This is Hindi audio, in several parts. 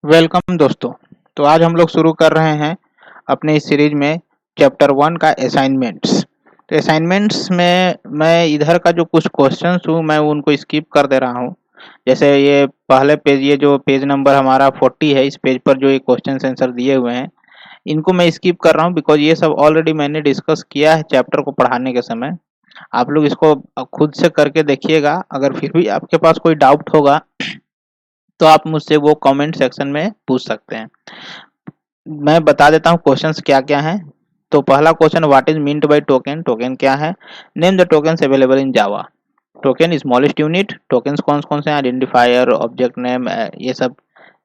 वेलकम दोस्तों। तो आज हम लोग शुरू कर रहे हैं अपने इस सीरीज में चैप्टर 1 का असाइनमेंट्स। तो असाइनमेंट्स में मैं इधर का जो कुछ क्वेश्चंस हूँ मैं उनको स्किप कर दे रहा हूँ। जैसे ये पहले पेज, ये जो पेज नंबर हमारा 40 है, इस पेज पर जो ये क्वेश्चन आंसर दिए हुए हैं इनको मैं स्किप कर रहा हूँ बिकॉज ये सब ऑलरेडी मैंने डिस्कस किया है चैप्टर को पढ़ाने के समय। आप लोग इसको खुद से करके देखिएगा। अगर फिर भी आपके पास कोई डाउट होगा तो आप मुझसे वो कमेंट सेक्शन में पूछ सकते हैं। मैं बता देता हूँ क्वेश्चंस क्या क्या हैं। तो पहला question, what is meant by token. Token क्या है? Name the tokens available in Java. Token smallest unit. Tokens कौन कौन से हैं? आइडेंटिफायर, ऑब्जेक्ट नेम, ये सब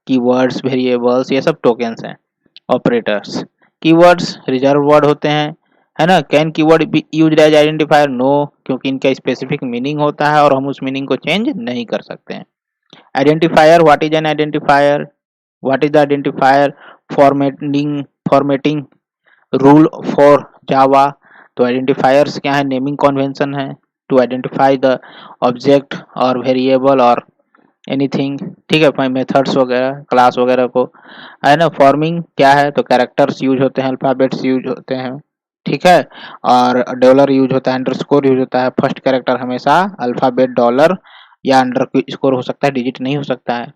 कीवर्ड्स, वेरिएबल्स, ये सब टोकन्स हैं। ऑपरेटर्स, कीवर्ड्स रिजर्व वर्ड होते हैं, है ना। Can keyword be used as identifier? No, क्योंकि इनका स्पेसिफिक मीनिंग होता है और हम उस मीनिंग को चेंज नहीं कर सकते हैं। Identifier, what is an identifier? What is the identifier formatting rule for Java. तो आइडेंटिफायर्स क्या है? नेमिंग कन्वेंशन है टू आइडेंटिफाई द ऑब्जेक्ट और वेरिएबल और एनीथिंग, ठीक है। मेथड्स वगैरह, क्लास वगैरह को, है ना। फॉर्मिंग क्या है? तो कैरेक्टर्स यूज होते हैं, अल्फाबेट्स यूज होते हैं, ठीक है। और डॉलर यूज होता है, अंडरस्कोर यूज होता है। फर्स्ट कैरेक्टर हमेशा अल्फाबेट, डॉलर या अंडर स्कोर हो सकता है, डिजिट नहीं हो सकता है।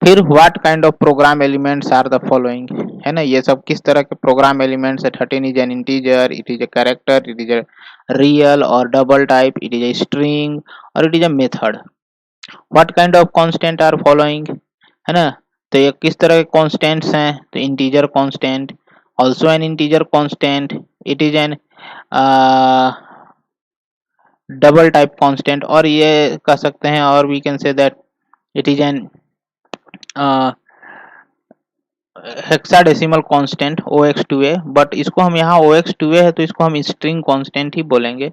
फिर what kind of program elements are the following, है ना। ये सब किस तरह के प्रोग्राम एलिमेंट्स है? 13 is an integer, it is a character, it is a real और double type, it is a string और it is a method. What kind of constant are following, है ना। तो ये किस तरह के कांस्टेंट्स हैं? तो integer constant, also an integer constant, it is an double type constant, और ये कह सकते हैं, और we can say that it is an hexadecimal constant OX2A। But इसको हम यहाँ OX2A है तो इसको हम स्ट्रिंग कांस्टेंट ही बोलेंगे,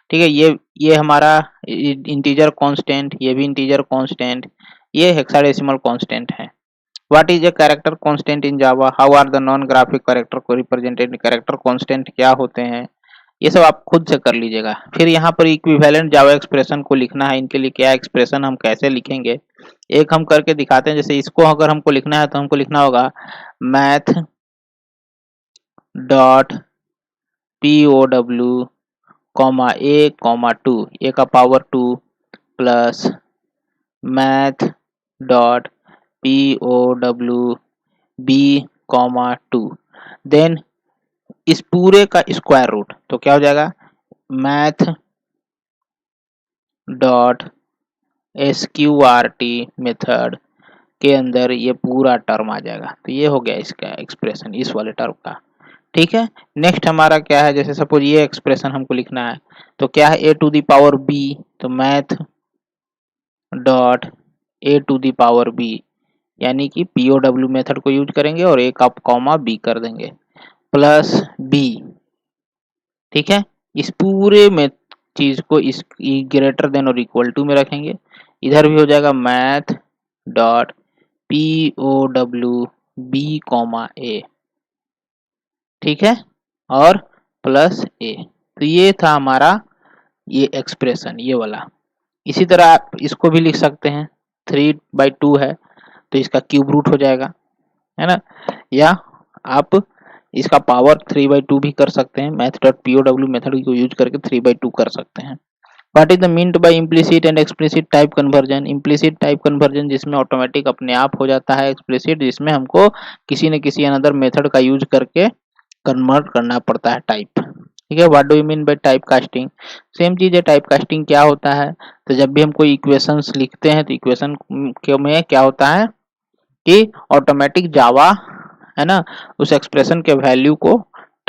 ठीक है। ये हमारा इंटीजर कांस्टेंट, ये भी इंटीजर कांस्टेंट, ये हेक्साडेसिमल कांस्टेंट है। What is a character constant in Java? How are the non graphic character को रिप्रेजेंटेड? कैरेक्टर कांस्टेंट क्या होते हैं? ये सब आप खुद से कर लीजिएगा। फिर यहाँ पर इक्विवेलेंट जावा एक्सप्रेशन को लिखना है। इनके लिए क्या एक्सप्रेशन हम कैसे लिखेंगे, एक हम करके दिखाते हैं। जैसे इसको अगर हमको लिखना है तो हमको लिखना होगा math dot POW comma A comma 2, A का power 2 plus math dot POW B comma 2, then इस पूरे का स्क्वायर रूट। तो क्या हो जाएगा? मैथ डॉट SQRT मेथड के अंदर ये पूरा टर्म आ जाएगा। तो ये हो गया इसका एक्सप्रेशन, इस वाले टर्म का, ठीक है। नेक्स्ट हमारा क्या है? जैसे सपोज ये एक्सप्रेशन हमको लिखना है तो क्या है? A to the power B, तो math dot A to the power B, यानी कि POW मेथड को यूज करेंगे और एक आप कॉमा B कर देंगे प्लस B, ठीक है। इस पूरे में चीज को इस ग्रेटर देन और इक्वल टू में रखेंगे। इधर भी हो जाएगा math dot POW B comma A, ठीक है, और प्लस A। तो ये था हमारा ये एक्सप्रेशन, ये वाला। इसी तरह आप इसको भी लिख सकते हैं। 3/2 है तो इसका क्यूब रूट हो जाएगा, है ना। या आप इसका पावर 3/2 भी कर सकते हैं। मैथ डॉट POW मेथड को यूज करके 3/2 कर सकते हैं। What is the meant by implicit and explicit type conversion? Implicit type conversion जिसमें ऑटोमेटिक अपने आप हो जाता है। एक्सप्लिसिट जिसमें हमको किसी न किसी अनदर मेथड का यूज करके कन्वर्ट करना पड़ता है टाइप, ठीक है। What do you mean by type casting? Same चीज है। टाइप कास्टिंग क्या होता है? तो जब भी हम कोई इक्वेशंस लिखते हैं तो इक्वेशन में क्या होता है कि ऑटोमेटिक जावा, है ना, उस एक्सप्रेशन के वैल्यू को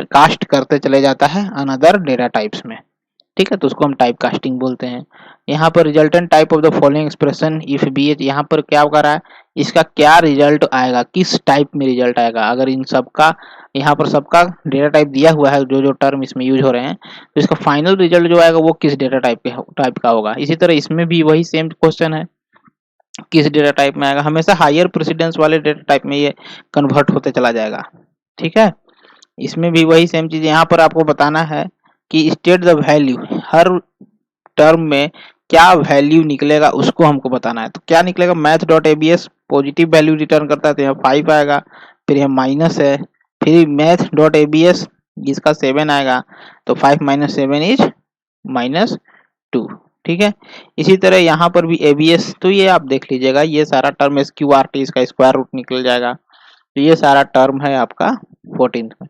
कास्ट करते चले जाता है अनदर डेटा टाइप्स में, ठीक है। तो उसको हम टाइप कास्टिंग बोलते हैं। यहाँ पर resultant type of the following expression if B H, यहाँ पर क्या कर रहा है? इसका क्या रिजल्ट आएगा, किस टाइप में रिजल्ट आएगा? अगर इन सबका, यहाँ पर सबका डेटा टाइप दिया हुआ है, जो जो टर्म इसमें यूज हो रहे हैं, तो इसका फाइनल रिजल्ट जो आएगा वो किस डेटा टाइप का होगा। इसी तरह इसमें भी वही सेम क्वेश्चन है, किस डेटा टाइप में आएगा। हमेशा हायर प्रेसिडेंस वाले डेटा टाइप में ये कन्वर्ट होते चला जाएगा, ठीक है। इसमें भी वही सेम चीज यहाँ पर आपको बताना है कि state the value, her term में क्या वैल्यू निकलेगा उसको हमको बताना है। तो क्या निकलेगा, math dot ABS positive value return करता है तो यहाँ 5 आएगा, फिर यहाँ माइनस है, फिर मैथ डॉट एबीएस इसका 7 आएगा, तो 5 माइनस 7 इज -2। ठीक है, इसी तरह यहाँ पर भी एबीएस, तो ये आप देख लीजिएगा, ये सारा टर्म एसक्यूआरटी इसका स्क्वायर रूट निकल जाएगा, तो ये सारा टर्म है आपका 14th में।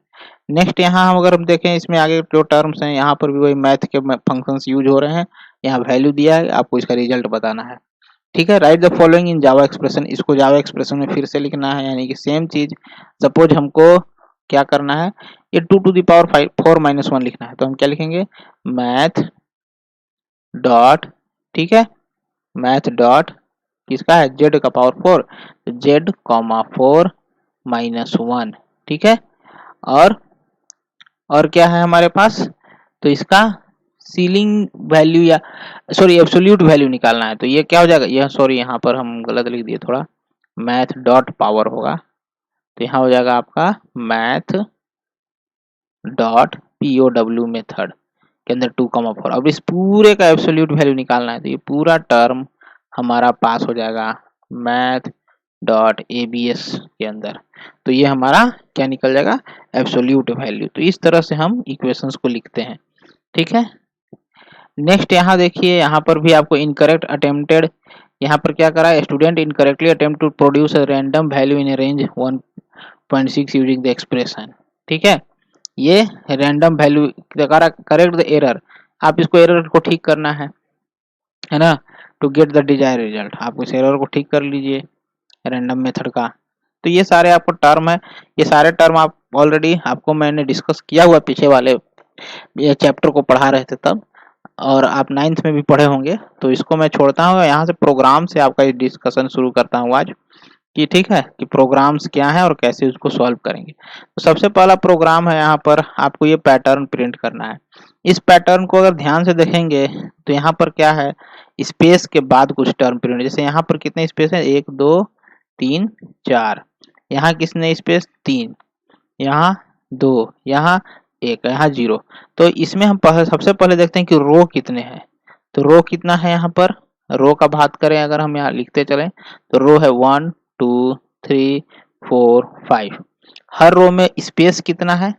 नेक्स्ट यहाँ हम अगर हम देखें इसमें आगे जो टर्म्स हैं, यहाँ पर भी वही मैथ के फंक्शंस यूज हो रहे हैं, यहाँ वैल्यू दिया है, आपको इसका रिजल्ट बताना है। ठीक है, right the following in Java expression, इसको जावा एक्सप्रेशन में फिर से लिखना है, यानी कि सेम चीज। सपोज हमको क्या करना है, ये 2 टू द पावर 4 माइनस 1 लिखना है, तो हम क्या लिखेंगे, मैथ डॉट, ठीक है, मैथ डॉट किसका है, जेड का पावर 4, तो जेड कॉमा 4 माइनस 1। ठीक है, और क्या है हमारे पास, तो इसका सीलिंग वैल्यू या सॉरी एब्सोल्यूट वैल्यू निकालना है, तो ये क्या हो जाएगा, यह सॉरी यहाँ पर हम गलत लिख दिए थोड़ा, मैथ डॉट पावर होगा, तो यहाँ हो जाएगा आपका मैथ डॉट पीओडब्ल्यू मेथड के अंदर 2,4। अब इस पूरे का एब्सोल्यूट वैल्यू निकालना है, तो ये पूरा टर्म हमारा पास हो जाएगा मैथ डॉट एबीएस के अंदर, तो ये हमारा क्या निकल जाएगा, एब्सोल्यूट वैल्यू। तो इस तरह से हम इक्वेशंस को लिखते हैं। ठीक है, नेक्स्ट यहाँ देखिए, यहाँ पर भी आपको इनकरेक्ट अटेम्प्टेड, यहाँ पर क्या करा है, student incorrectly attempt to produce a random value in range 1.6 using the expression. ठीक है, ये random value correct the error, आप इसको एरर को ठीक करना है ना, to get the desire result, आप इस एरर को ठीक कर लीजिए रैंडम मेथड का। तो ये सारे आपको टर्म है, ये सारे टर्म आप ऑलरेडी आपको मैंने डिस्कस किया हुआ पीछे वाले ये चैप्टर को पढ़ा रहे थे तब, और आप 9th में भी पढ़े होंगे, तो इसको मैं छोड़ता हूँ, यहाँ से प्रोग्राम से आपका ये डिस्कशन शुरू करता हूँ आज कि ठीक है, कि प्रोग्राम्स क्या है और कैसे उसको सॉल्व करेंगे। तो सबसे पहला प्रोग्राम है, यहाँ पर आपको ये पैटर्न प्रिंट करना है। इस पैटर्न को अगर ध्यान से देखेंगे तो यहाँ पर क्या है, स्पेस के बाद कुछ टर्म प्रिंट, जैसे यहाँ पर कितने स्पेस है, 1 2 3 4, यहाँ किसने स्पेस 3, यहाँ 2, यहाँ 1, यहाँ 0। तो इसमें हम सबसे पहले देखते हैं कि रो कितने हैं, तो रो कितना है, यहाँ पर रो का बात करें अगर हम यहाँ लिखते चलें तो रो है 1 2 3 4 5। हर रो में स्पेस कितना है,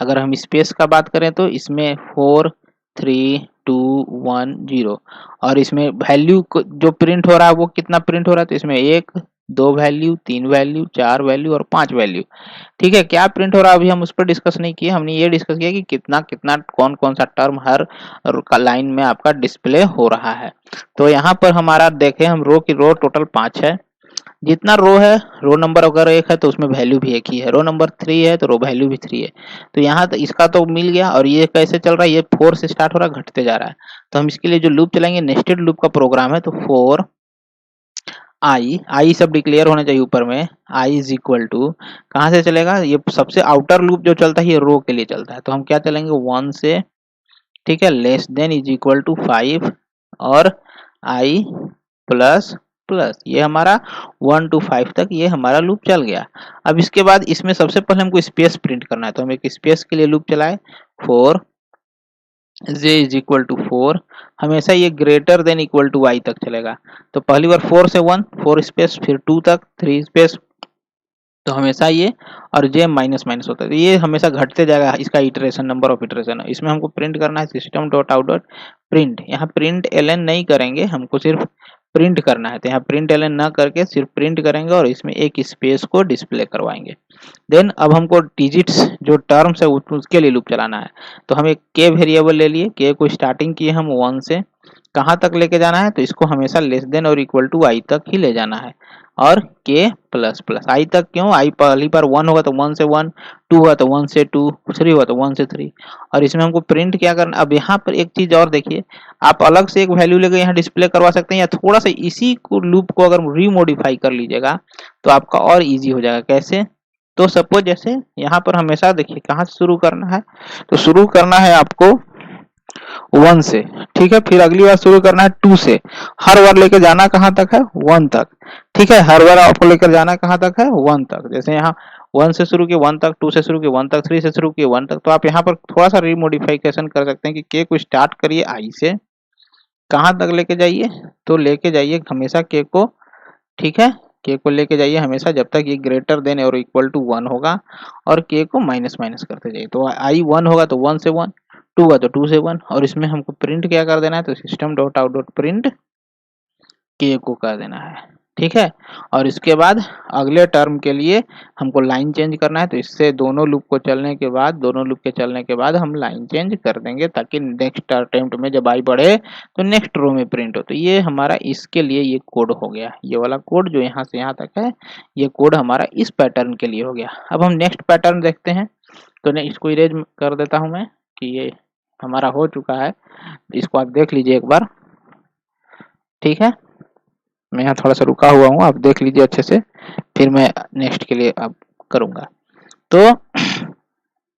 अगर हम स्पेस का बात करें तो इसमें 4 3 2 1 0, और इसमें वैल्यू जो प्रिंट हो रहा है वो कितना प्रिंट हो रहा है, तो इसमें 1 2 वैल्यू 3 वैल्यू 4 वैल्यू और 5 वैल्यू। ठीक है, क्या प्रिंट हो रहा है अभी हम उस पर डिस्कस नहीं किए, हमने ये डिस्कस किया कि कितना कितना कौन कौन सा टर्म हर लाइन में आपका डिस्प्ले हो रहा है। तो यहाँ पर हमारा देखें हम रो की रो टोटल 5 है, जितना रो है, रो नंबर अगर 1 है तो उसमें वैल्यू भी 1 ही है, रो नंबर 3 है तो रो वैल्यू भी 3 है। तो यहाँ तो इसका तो मिल गया, और ये कैसे चल रहा है, ये 4 से स्टार्ट हो रहा है, घटते जा रहा है, तो हम इसके लिए जो लूप चलाएंगे नेस्टेड लूप का प्रोग्राम है, तो 4 आई सब डिक्लेयर होना चाहिए ऊपर में, आई इज इक्वल टू कहाँ से चलेगा, ये सबसे आउटर लूप जो चलता है ये रो के लिए चलता है, तो हम क्या चलेंगे 1 से, ठीक है, less than is equal to 5, और आई प्लस प्लस, ये हमारा 1 to 5 तक ये हमारा लूप चल गया। अब इसके बाद इसमें सबसे पहले हमको स्पेस प्रिंट करना है, तो हम एक स्पेस के लिए लूप चलाए, 4 j इज इक्वल टू 4, हमेशा ये greater than equal to y तक चलेगा, तो पहली बार 4 से 1 4 स्पेस, फिर 2 तक 3 स्पेस, तो हमेशा ये, और j माइनस माइनस होता है, तो ये हमेशा घटते जाएगा, इसका इटरेशन नंबर ऑफ इटरेशन। इसमें हमको प्रिंट करना है system dot out dot print, यहाँ प्रिंट एलन नहीं करेंगे, हमको सिर्फ प्रिंट करना है, तो यहाँ प्रिंट एलन ना करके सिर्फ प्रिंट करेंगे और इसमें एक स्पेस को डिस्प्ले करवाएंगे। देन अब हमको डिजिट्स जो टर्म्स है उसके लिए लूप चलाना है, तो हम एक के वेरिएबल ले लिए, के को स्टार्टिंग किए हम 1 से, कहाँ तक लेके जाना है, तो इसको हमेशा लेस देन और इक्वल टू आई तक ही ले जाना है, और के प्लस प्लस आई तक, क्यों, आई पहली बार 1 होगा तो 1 से 1, 2 हुआ तो 1 से 2, 3 हुआ तो 1 से 3, और इसमें हमको प्रिंट क्या करना। अब यहाँ पर एक चीज और देखिए, आप अलग से एक वैल्यू लेकर यहाँ डिस्प्ले करवा सकते हैं, या थोड़ा सा इसी को लूप को अगर रीमोडिफाई कर लीजिएगा तो आपका और इजी हो जाएगा। कैसे, तो सपोज जैसे यहाँ पर हमेशा देखिए कहाँ से शुरू करना है, तो शुरू करना है आपको 1 से, ठीक है, फिर अगली बार शुरू करना है 2 से, हर बार लेकर जाना कहाँ तक है, 1 तक, ठीक है, हर बार आपको लेकर जाना कहाँ तक है, 1 तक। जैसे यहाँ 1 से शुरू किए 1 तक, 2 से शुरू किए 1 तक, 3 से शुरू किए 1 तक, तो आप यहाँ पर थोड़ा सा रिमोडिफिकेशन कर सकते हैं कि के को स्टार्ट करिए आई से, कहाँ तक लेके जाइए, तो लेके जाइए हमेशा के को, ठीक है, के को लेके जाइए हमेशा जब तक ये ग्रेटर देन और इक्वल टू 1 होगा, और के को माइनस माइनस करते जाइए। तो आई 1 होगा तो 1 से 1, 2 होगा तो 2 से 1, और इसमें हमको प्रिंट क्या कर देना है, तो system dot out dot print के को कर देना है, ठीक है। और इसके बाद अगले टर्म के लिए हमको लाइन चेंज करना है, तो इससे दोनों लूप को चलने के बाद, दोनों लूप के चलने के बाद हम लाइन चेंज कर देंगे, ताकि नेक्स्ट अटेम्प्ट में जब आई बढ़े तो नेक्स्ट रो में प्रिंट हो। तो ये हमारा इसके लिए ये कोड हो गया, ये वाला कोड जो यहाँ से यहाँ तक है, ये कोड हमारा इस पैटर्न के लिए हो गया। अब हम नेक्स्ट पैटर्न देखते हैं, तो इसको इरेज कर देता हूँ मैं कि ये हमारा हो चुका है, इसको आप देख लीजिए एक बार, ठीक है। मैं यहाँ थोड़ा सा रुका हुआ हूँ, आप देख लीजिए अच्छे से, फिर मैं नेक्स्ट के लिए अब करूँगा। तो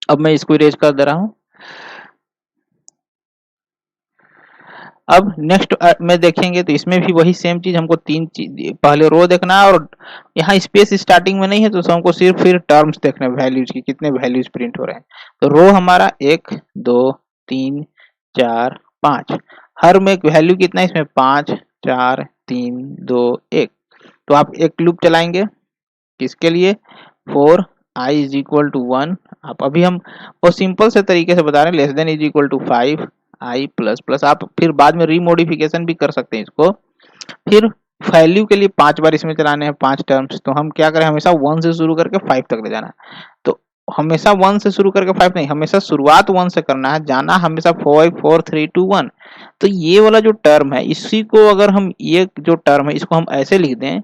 अब मैं इसको इरेज कर दे रहा हूँ। अब नेक्स्ट में देखेंगे तो इसमें भी वही सेम चीज, हमको तीन चीज, पहले रो देखना है, और यहाँ स्पेस स्टार्टिंग में नहीं है, तो हमको सिर्फ फिर टर्म्स देखना है, वैल्यूज की कितने वैल्यूज प्रिंट हो रहे हैं। तो रो हमारा 1 2 3 4 5, हर में वैल्यू कितना है इसमें, 5 4 3 2 1। तो आप एक लूप चलाएंगे किसके लिए, 4 i इज इक्वल टू 1। आप अभी हम बहुत सिंपल से तरीके से बता रहे हैं, less than is equal to 5 i plus plus, आप फिर बाद में रीमोडिफिकेशन भी कर सकते हैं इसको। फिर वैल्यू के लिए 5 बार इसमें चलाने हैं 5 टर्म्स, तो हम क्या करें, हमेशा 1 से शुरू करके 5 तक ले जाना। तो हमेशा 1 से शुरू करके 5 नहीं, हमेशा शुरुआत 1 से करना है, जाना हमेशा 4 4 3 2 1। तो ये वाला जो टर्म है, इसी को अगर हम, ये जो टर्म है इसको हम ऐसे लिख दें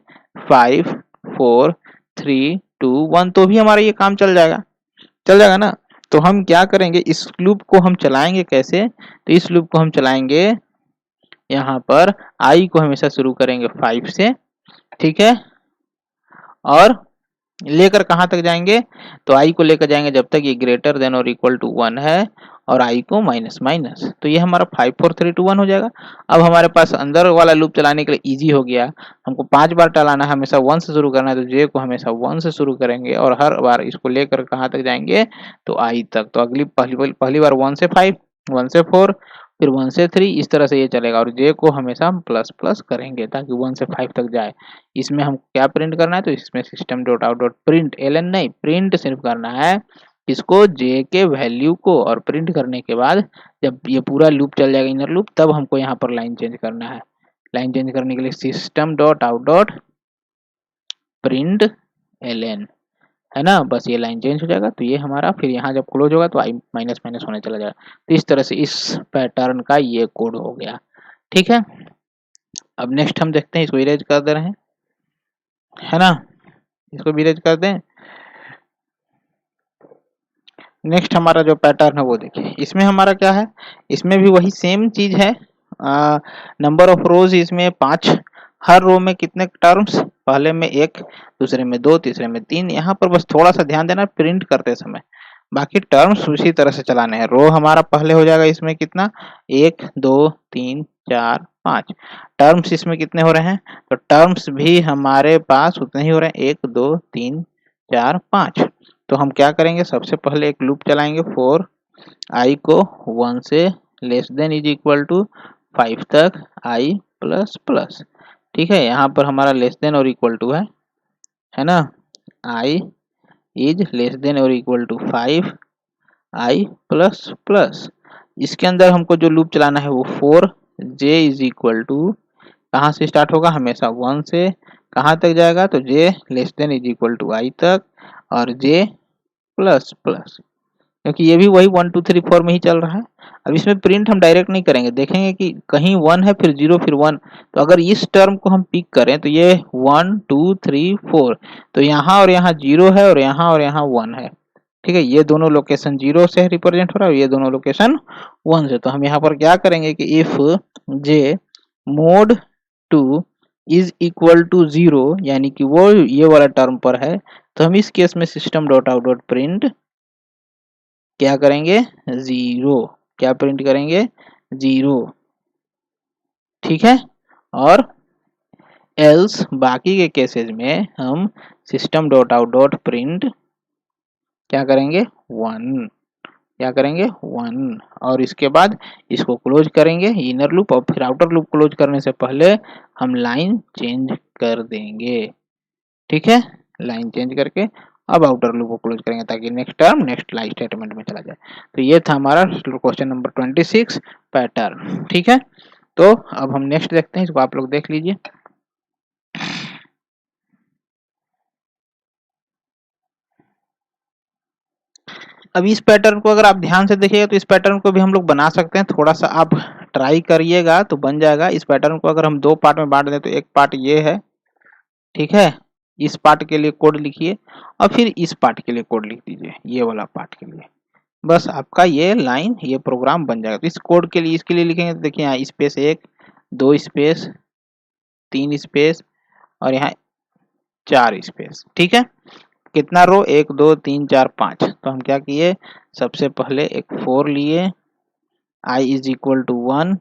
5 4 3 2 1, तो भी हमारा ये काम चल जाएगा, चल जाएगा ना। तो हम क्या करेंगे, इस लूप को हम चलाएंगे कैसे, तो इस लूप को हम चलाएंगे यहाँ पर, आई को हमेशा शुरू करेंगे 5 से, ठीक है, और लेकर कहाँ तक जाएंगे, तो आई को लेकर जाएंगे जब तक ये ग्रेटर देन और इक्वल टू 1 है, और आई को माइनस माइनस, तो ये हमारा 5 4 3 2 1 हो जाएगा। अब हमारे पास अंदर वाला लूप चलाने के लिए इजी हो गया, हमको 5 बार चलाना है, हमेशा 1 से शुरू करना है, तो जे को हमेशा 1 से शुरू करेंगे, और हर बार इसको लेकर कहाँ तक जाएंगे, तो आई तक। तो अगली पहली बार 1 से 5, 1 से 4, फिर 1 से 3, इस तरह से ये चलेगा, और जे को हमेशा हम प्लस प्लस करेंगे ताकि 1 से 5 तक जाए। इसमें हम क्या प्रिंट करना है, तो इसमें system dot out dot print, ln नहीं, प्रिंट सिर्फ करना है इसको, जे के वैल्यू को, और प्रिंट करने के बाद जब ये पूरा लूप चल जाएगा इनर लूप, तब हमको यहाँ पर लाइन चेंज करना है। लाइन चेंज करने के लिए system dot out dot print ln, है ना, बस ये लाइन चेंज हो जाएगा। तो ये हमारा फिर यहाँ जब क्लोज होगा तो आई माइनस माइनस होने चला जाएगा। तो इस तरह से इस पैटर्न का ये कोड हो गया, ठीक है। अब नेक्स्ट हम देखते हैं, इसको इरेज कर दे रहे हैं, है ना, इसको भी इरेज कर दें। नेक्स्ट हमारा जो पैटर्न है वो देखिए, इसमें हमारा क्या है, इसमें भी वही सेम चीज है, नंबर ऑफ रोज इसमें 5, हर रो में कितने टर्म्स, पहले में 1, दूसरे में 2, तीसरे में 3। यहाँ पर बस थोड़ा सा ध्यान देना प्रिंट करते समय, बाकी टर्म्स उसी तरह से चलाने हैं। रो हमारा पहले हो जाएगा इसमें कितना, 1 2 3 4 5 टर्म्स इसमें कितने हो रहे हैं, तो टर्म्स भी हमारे पास उतने ही हो रहे हैं, 1 2 3 4 5। तो हम क्या करेंगे, सबसे पहले एक लूप चलाएंगे 4 आई को 1 से less than is equal to 5 तक आई प्लस प्लस, ठीक है। यहाँ पर हमारा लेस देन और इक्वल टू है ना, आई इज लेस देन और equal to 5 i plus plus. इसके अंदर हमको जो लूप चलाना है वो 4 जे इज इक्वल टू, कहाँ से स्टार्ट होगा, हमेशा 1 से, कहाँ तक जाएगा, तो J less than is equal to I तक, और जे प्लस प्लस, क्योंकि ये भी वही 1 2 3 4 में ही चल रहा है। अब इसमें प्रिंट हम डायरेक्ट नहीं करेंगे, देखेंगे कि कहीं 1 है फिर 0 फिर 1, तो अगर इस टर्म को हम पिक करें तो ये 1 2 3 4, तो यहाँ और यहाँ 0 है, और यहाँ 1 है, ठीक है। ये दोनों लोकेशन 0 से रिप्रेजेंट हो रहा है, और ये दोनों लोकेशन 1 से। तो हम यहाँ पर क्या करेंगे कि if j mod 2 is equal to 0, यानी कि वो ये वाला टर्म पर है, तो हम इस केस में system dot out dot print क्या करेंगे, 0, क्या प्रिंट करेंगे, 0, ठीक है। और एल्स बाकी के केसेस में हम system dot out dot print क्या करेंगे, 1, क्या करेंगे 1, और इसके बाद इसको क्लोज करेंगे इनर लूप, और फिर आउटर लूप क्लोज करने से पहले हम लाइन चेंज कर देंगे। ठीक है, लाइन चेंज करके अब आउटर लूप को क्लोज करेंगे ताकि next term next line statement में चला जाए। तो ये था हमारा क्वेश्चन नंबर 26 पैटर्न। ठीक है, तो अब हम नेक्स्ट देखते हैं, इसको आप लोग देख लीजिए। अब इस पैटर्न को अगर आप ध्यान से देखिएगा तो इस पैटर्न को भी हम लोग बना सकते हैं, थोड़ा सा आप ट्राई करिएगा तो बन जाएगा। इस पैटर्न को अगर हम दो पार्ट में बांट दें तो एक पार्ट ये है, ठीक है, इस पार्ट के लिए कोड लिखिए और फिर इस पार्ट के लिए कोड लिख दीजिए, ये वाला पार्ट के लिए। बस आपका ये लाइन ये प्रोग्राम बन जाएगा। तो इस कोड के लिए इसके लिए लिखेंगे तो देखिए यहाँ स्पेस 1 2 स्पेस 3 स्पेस और यहाँ 4 स्पेस। ठीक है, कितना रो 1 2 3 4 5। तो हम क्या किए, सबसे पहले एक 4 लिए, i is equal to 1,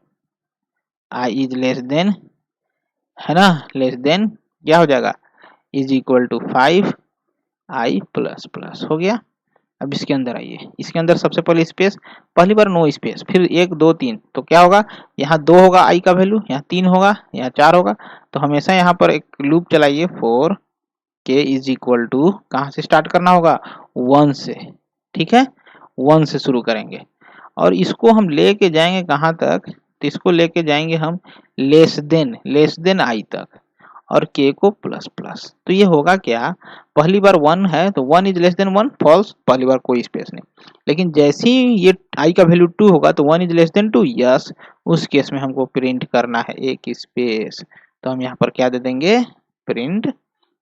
i is less than, है ना, लेस देन क्या हो जाएगा, is equal to 5, i plus plus हो गया। अब इसके अंदर आइए, इसके अंदर सबसे पहले स्पेस, पहली बार नो स्पेस, फिर 1 2 3, तो क्या होगा, यहाँ 2 होगा i का वैल्यू, यहाँ 3 होगा, यहाँ 4 होगा। तो हमेशा यहाँ पर एक लूप चलाइए, 4 k इज इक्वल टू, कहाँ से स्टार्ट करना होगा, 1 से। ठीक है, 1 से शुरू करेंगे और इसको हम लेके जाएंगे कहाँ तक, तो इसको लेके जाएंगे हम लेस देन i तक और k को प्लस प्लस। तो ये होगा क्या, पहली बार 1 है तो 1 इज लेस देन 1 फॉल्स, पहली बार कोई स्पेस नहीं। लेकिन जैसे ही ये i का वैल्यू 2 होगा तो 1 इज लेस देन 2 यस, उस केस में हमको प्रिंट करना है एक स्पेस। तो हम यहाँ पर क्या दे देंगे, प्रिंट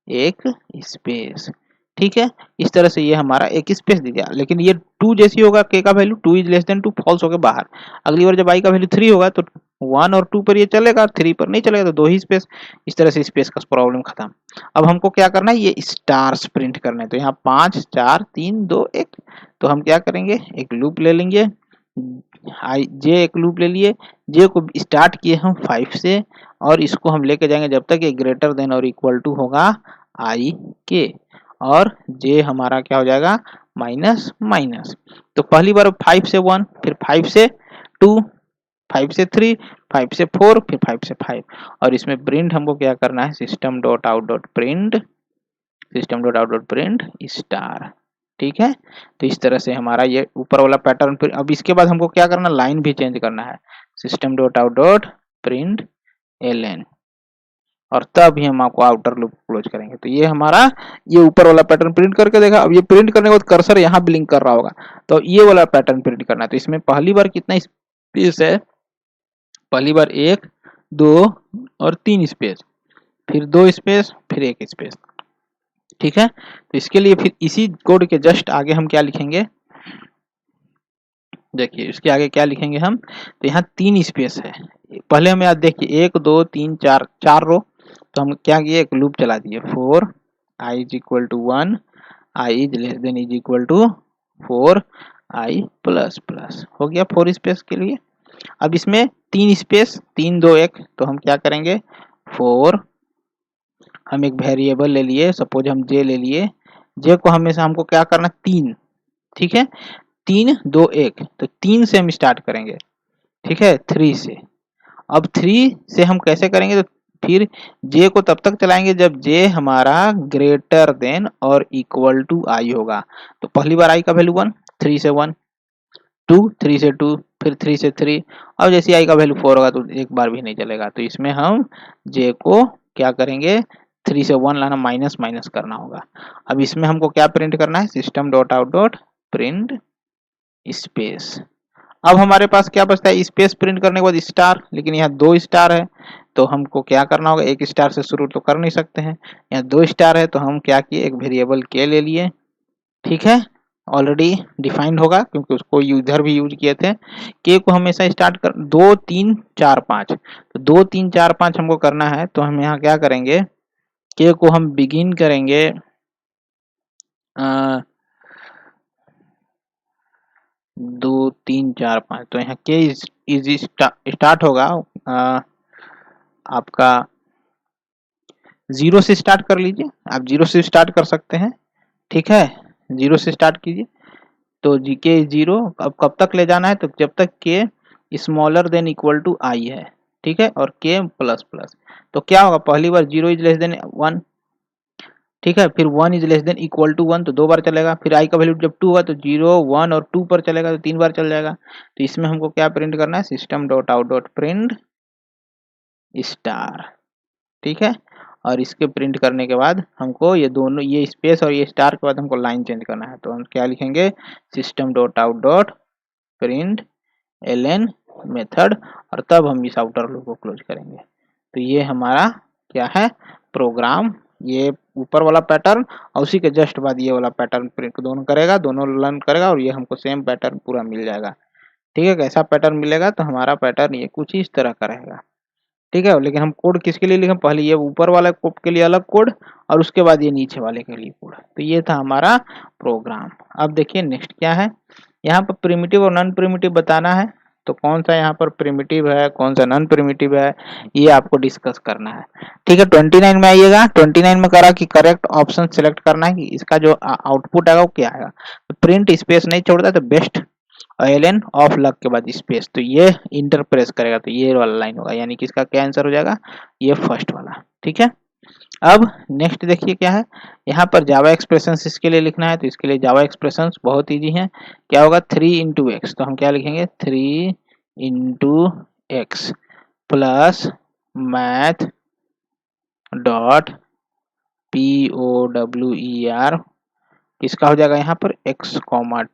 एक स्पेस। ठीक है, इस तरह से ये हमारा एक स्पेस दे दिया। लेकिन ये 2 जैसी होगा, k का value 2 is less than 2 false हो गया बाहर। अगली बार जब i का वैल्यू 3 होगा तो 1 और 2 पर ये चलेगा, 3 पर नहीं चलेगा, तो 2 ही स्पेस। इस तरह से स्पेस का प्रॉब्लम खत्म। अब हमको क्या करना है, ये स्टार्स प्रिंट करने हैं। तो यहाँ 5 4 3 2 1, तो हम क्या करेंगे, एक लूप ले लेंगे, जे एक लूप ले लिए, जे को स्टार्ट किए हम 5 से और इसको हम लेके जाएंगे जब तक ये ग्रेटर देन और इक्वल टू होगा i के, और जे हमारा क्या हो जाएगा, माइनस माइनस। तो पहली बार 5 से 1, फिर 5 से 2, 5 से 3, 5 से 4, फिर 5 से 5, और इसमें प्रिंट हमको क्या करना है, system dot out dot print star. ठीक है, तो इस तरह से हमारा ये ऊपर वाला पैटर्न। फिर अब इसके बाद हमको क्या करना, लाइन भी चेंज करना है, system dot out dot print ln, और तब ही हम आपको आउटर लूप क्लोज करेंगे। तो ये हमारा ये ऊपर वाला पैटर्न प्रिंट करके देखा। अब ये प्रिंट करने के बाद कर्सर यहाँ ब्लिंक कर रहा होगा, तो ये वाला पैटर्न प्रिंट करना है। तो इसमें पहली बार कितना स्पेस है, पहली बार 1 2 और 3 स्पेस, फिर 2 स्पेस, फिर 1 स्पेस। ठीक है, तो इसके लिए फिर इसी कोड के जस्ट आगे हम क्या लिखेंगे, देखिए इसके आगे क्या लिखेंगे हम, तो यहाँ 3 स्पेस है। पहले हमें याद देखिए 1 2 3 4, 4 रो, तो हम क्या किए, एक लूप चला दिए, 4 i is equal to 1, i is less than is equal to 4 i plus plus हो गया 4 स्पेस के लिए। अब इसमें 3 स्पेस, 3 2 1, तो हम क्या करेंगे, 4, हम एक वेरिएबल ले लिए, सपोज हम जे ले लिए, जे को हमेशा हमको क्या करना, 3। ठीक है, 3 2 1, तो 3 से हम स्टार्ट करेंगे। ठीक है, 3 से। अब 3 से हम कैसे करेंगे, तो फिर जे को तब तक चलाएंगे जब जे हमारा ग्रेटर देन और इक्वल टू आई होगा। तो पहली बार आई का वैल्यू 1, 3 से 1, 2 3 से 2, फिर 3 से 3, और जैसे आई का वैल्यू 4 होगा तो एक बार भी नहीं चलेगा। तो इसमें हम जे को क्या करेंगे, 3 से 1 लाना, माइनस माइनस करना होगा। अब इसमें हमको क्या प्रिंट करना है, system dot out dot print space. अब हमारे पास क्या बचता है, स्पेस प्रिंट करने के बाद स्टार, लेकिन यहाँ 2 स्टार है तो हमको क्या करना होगा, 1 स्टार से शुरू तो कर नहीं सकते हैं, यहाँ 2 स्टार है तो हम क्या किए, एक वेरिएबल के ले लिए। ठीक है, ऑलरेडी डिफाइंड होगा क्योंकि उसको यूजर भी यूज किए थे। के को हमेशा स्टार्ट कर 2 3 4 5, तो 2 3 4 5 हमको करना है, तो हम यहाँ क्या करेंगे, के को हम बिगिन करेंगे 2 3 4 5, तो यहाँ के इज स्टार्ट होगा आपका 0 से स्टार्ट कर लीजिए, आप 0 से स्टार्ट कर सकते हैं। ठीक है, 0 से स्टार्ट कीजिए, तो जी के इज 0। अब कब तक ले जाना है, तो जब तक के स्मॉलर देन इक्वल टू आई है, ठीक है, और के प्लस प्लस। तो क्या होगा, पहली बार 0 इज लेस देन 1, ठीक है, फिर 1 is less than equal to 1 तो 2 बार चलेगा, फिर आई का वैल्यू जब 2 होगा तो 0 1 और 2 पर चलेगा तो 3 बार चल जाएगा। तो इसमें हमको क्या प्रिंट करना है, system dot out dot print star, ठीक है। और इसके प्रिंट करने के बाद हमको ये दोनों, ये स्पेस और ये स्टार के बाद हमको लाइन चेंज करना है, तो हम क्या लिखेंगे, system dot out dot print ln method, और तब हम इस आउटर लूप को क्लोज करेंगे। तो ये हमारा क्या है, प्रोग्राम, ये ऊपर वाला पैटर्न और उसी के जस्ट बाद ये वाला पैटर्न प्रिंट दोनों करेगा, दोनों लर्न करेगा, और ये हमको सेम पैटर्न पूरा मिल जाएगा, ठीक है। कैसा पैटर्न मिलेगा, तो हमारा पैटर्न ये कुछ इस तरह का रहेगा, ठीक है। लेकिन हम कोड किसके लिए लिखें, पहले ये ऊपर वाला कोड के लिए अलग कोड और उसके बाद ये नीचे वाले के लिए कोड। तो ये था हमारा प्रोग्राम। अब देखिए नेक्स्ट क्या है, यहाँ पर प्रिमिटिव और नॉन प्रिमिटिव बताना है। तो कौन सा यहाँ पर प्रिमिटिव है, कौन सा नॉन प्रिमिटिव है, ये आपको डिस्कस करना है, ठीक है। 29 में आइएगा, 29 में करा कि करेक्ट ऑप्शन सिलेक्ट करना है कि इसका जो आउटपुट आएगा वो क्या आएगा। तो प्रिंट स्पेस नहीं छोड़ता, तो बेस्ट एलन ऑफ लक के बाद स्पेस, तो ये इंटर प्रेस करेगा तो ये वाला लाइन होगा, यानी कि इसका क्या आंसर हो जाएगा, ये फर्स्ट वाला, ठीक है। अब नेक्स्ट देखिए क्या है, यहाँ पर जावा एक्सप्रेशन इसके लिए लिखना है। तो इसके लिए जावा एक्सप्रेशन बहुत इजी है, क्या होगा 3 इंटू एक्स, तो हम क्या लिखेंगे 3 into x plus math dot P O W E R, इसका हो जाएगा यहाँ पर x,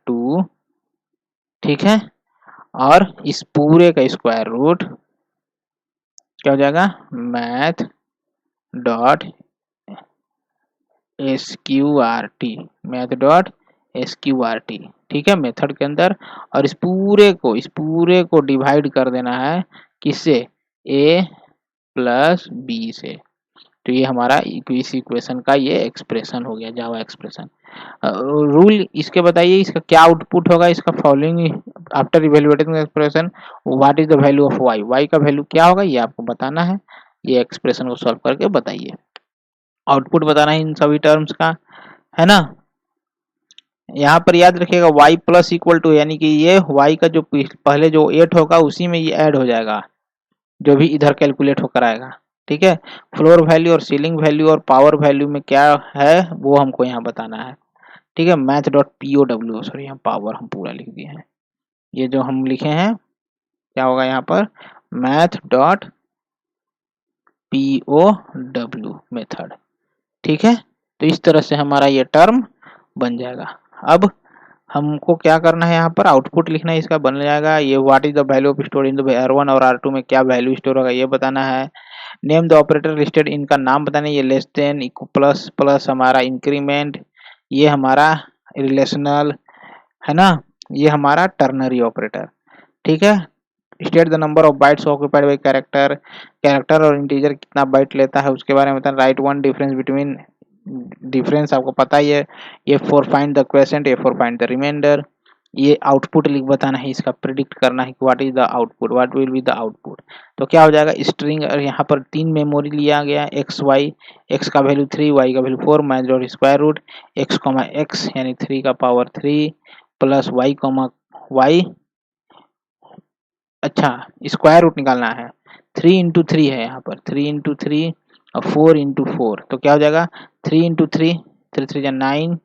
2, ठीक है। और इस पूरे का स्क्वायर रूट क्या हो जाएगा, math dot SQRT, math dot SQRT, ठीक है, मेथड के अंदर। और इस पूरे को डिवाइड कर देना है किससे, a प्लस बी से। तो ये हमारा इस इक्वेशन का ये एक्सप्रेशन हो गया, जावा एक्सप्रेशन। रूल इसके बताइए, इसका क्या आउटपुट होगा, इसका following after evaluating expression what is the value of y, y का वैल्यू क्या होगा ये आपको बताना है। ये एक्सप्रेशन को सॉल्व करके बताइए, आउटपुट बताना है इन सभी टर्म्स का, है ना। यहाँ पर याद रखिएगा y प्लस इक्वल टू, यानी कि ये y का जो पहले जो 8 होगा उसी में ये ऐड हो जाएगा, जो भी इधर कैलकुलेट होकर आएगा, ठीक है। फ्लोर वैल्यू और सीलिंग वैल्यू और पावर वैल्यू में क्या है वो हमको यहाँ बताना है, ठीक है। Math dot P O W, sorry यहाँ पावर हम पूरा लिख दिए हैं, ये जो हम लिखे हैं क्या होगा यहाँ पर, math dot P O W method, ठीक है। तो इस तरह से हमारा ये टर्म बन जाएगा। अब हमको क्या करना है, यहाँ पर आउटपुट लिखना है, इसका बन जाएगा ये what is the value of store in the R1 और R2 में क्या वैल्यू स्टोर होगा ये बताना है। नेम द ऑपरेटर लिस्टेड, इनका नाम बताना है, ये लेस देन प्लस प्लस हमारा इंक्रीमेंट, ये हमारा रिलेशनल, है ना, ये हमारा टर्नरी ऑपरेटर, ठीक है। State the number of bytes occupied by character, character और इंटीजर कितना बाइट लेता है उसके बारे में बताना। Right one difference between, difference आपको पता ही है, ये फॉर फाइंड द क्वेश्चन, ये फॉर फाइंड द रिमाइंडर। ये आउटपुट लिख बताना है, इसका प्रिडिक्ट करना है कि what is the output, what will be the output. तो क्या हो जाएगा, स्ट्रिंग, और यहाँ पर 3 मेमोरी लिया गया, एक्स वाई, एक्स का वैल्यू 3, वाई का value 4, math dot square root x comma x यानी 3 का power 3 plus y comma y, अच्छा स्क्वायर रूट निकालना है, 3 इंटू 3 है यहाँ पर, 3 इंटू 3 और 4 इंटू 4, तो क्या हो जाएगा 3 इंटू 3, 3 3 जा 9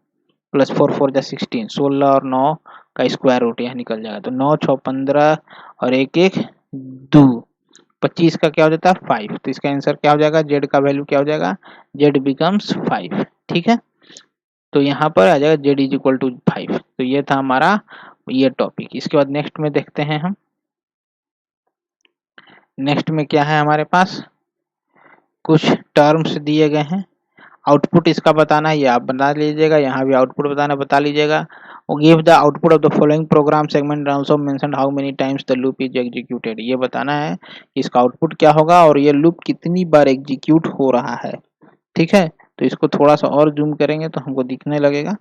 प्लस 4 4 जा 16, 16 और 9 का स्क्वायर रूट यहाँ निकल जाएगा। तो 9 6 15 और 1 1 2, 25 का क्या हो जाता है 5। तो इसका आंसर क्या हो जाएगा, जेड का वैल्यू क्या हो जाएगा, जेड बिकम्स 5, ठीक है। तो यहाँ पर आ जाएगा जेड इज इक्वल टू 5। तो ये था हमारा ये टॉपिक। इसके बाद नेक्स्ट में देखते हैं हम, नेक्स्ट में क्या है हमारे पास, कुछ टर्म्स दिए गए हैं, आउटपुट इसका बताना है, ये आप बता लीजिएगा, यहाँ भी आउटपुट बताना बता लीजिएगा। Give the output of the following program segment also mention how many times the loop is executed, ये बताना है इसका आउटपुट क्या होगा और ये लूप कितनी बार एग्जीक्यूट हो रहा है, ठीक है। तो इसको थोड़ा सा और जूम करेंगे तो हमको दिखने लगेगा।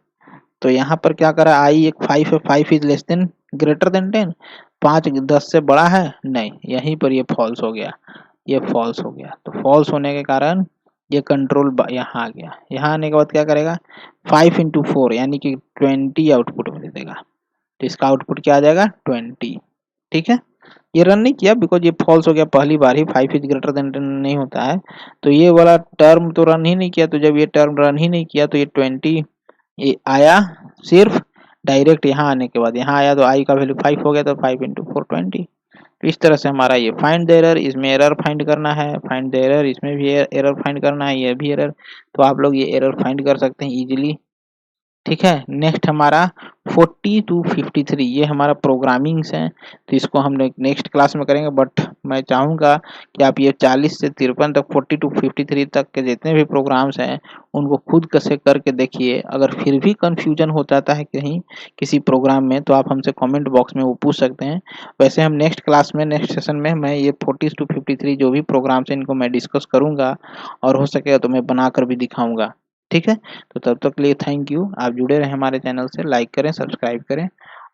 तो यहाँ पर क्या करा, आई एक 5 है, 5 is less then greater than 10, 5 10 से बड़ा है नहीं, यहीं पर ये फॉल्स हो गया, ये फॉल्स हो गया। तो फॉल्स होने के कारण ये कंट्रोल यहाँ आ गया, यहाँ आने के बाद क्या करेगा 5 इंटू 4 यानी कि 20 आउटपुट में दे देगा, तो इसका आउटपुट क्या आ जाएगा 20। ठीक है, ये रन नहीं किया बिकॉज ये फॉल्स हो गया, पहली बार ही 5 इज ग्रेटर देन 10 नहीं होता है, तो ये वाला टर्म तो रन ही नहीं किया। तो जब ये टर्म रन ही नहीं किया तो ये 20 ये आया सिर्फ डायरेक्ट यहाँ आने के बाद, यहाँ आया तो आई का वैल्यू 5 हो गया, तो 5 इंटू 4 20। तो इस तरह से हमारा ये फाइंड द एरर, इसमें एरर फाइंड करना है, फाइंड द एरर, इसमें भी एरर फाइंड करना है, ये भी एरर। तो आप लोग ये एरर फाइंड कर सकते हैं इजीली। ठीक है, नेक्स्ट हमारा 40 टू 53 ये हमारा प्रोग्रामिंग्स है, तो इसको हम लोग नेक्स्ट क्लास में करेंगे। बट मैं चाहूँगा कि आप ये 40 से 53 तक 40 टू 53 तक के जितने भी प्रोग्राम्स हैं उनको खुद से करके देखिए। अगर फिर भी कंफ्यूजन हो जाता है कहीं किसी प्रोग्राम में तो आप हमसे कमेंट बॉक्स में वो पूछ सकते हैं। वैसे हम नेक्स्ट क्लास में नेक्स्ट सेशन में मैं ये 40 टू 53 जो भी प्रोग्राम्स हैं इनको मैं डिस्कस करूँगा, और हो सकेगा तो मैं बनाकर भी दिखाऊँगा। ठीक है, तो तब तक के लिए थैंक यू। आप जुड़े रहें हमारे चैनल से, लाइक करें, सब्सक्राइब करें,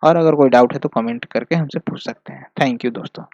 और अगर कोई डाउट है तो कमेंट करके हमसे पूछ सकते हैं। थैंक यू दोस्तों।